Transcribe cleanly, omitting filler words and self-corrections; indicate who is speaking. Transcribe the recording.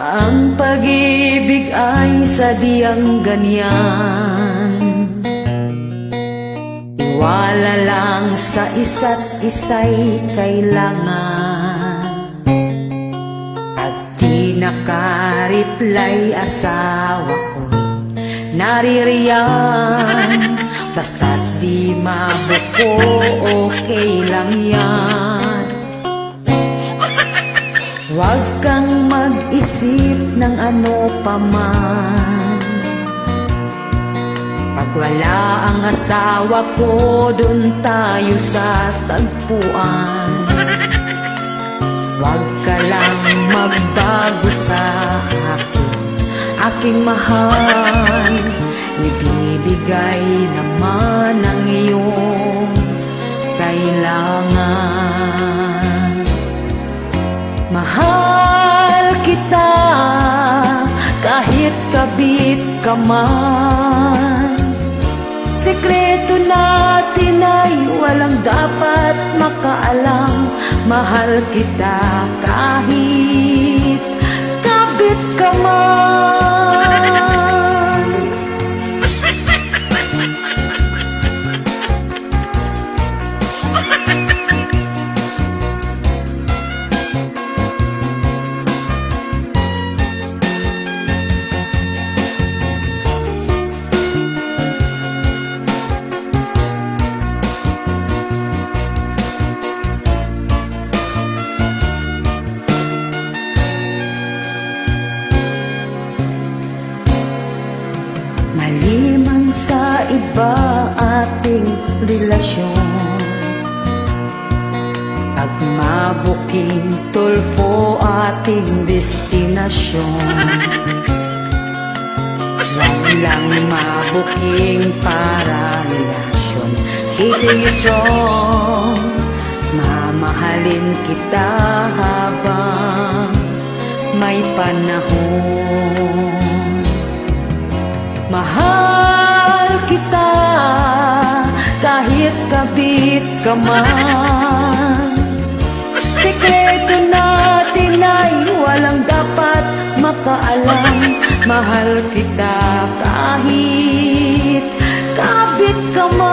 Speaker 1: Ang pag-ibig ay sadyang ganyan, tiwala lang sa isa't isa'y kailangan. At di nakareply asawa ko, naririyan, basta't di mabuko, okay lang yan. Huwag kang mag-isip ng ano paman. Pag wala ang asawa ko, dun tayo sa tagpuan. Huwag ka lang magbago sa aking mahal. Ibibigay naman ang iyong kailangan. Mahal kita kahit kabit ka man. Sekreto natin ay walang dapat makaalam. Mahal kita kahit kabit ka man. Maliman sa iba ating relasyon, pag mabuking tulfo ating destinasyon. Huwag lang mabuking para relasyon, keeping you strong. Mamahalin kita habang may panahon. Mahal kita kahit kabit ka man. Sekreto natin ay walang dapat makaalam. Mahal kita kahit kabit ka man.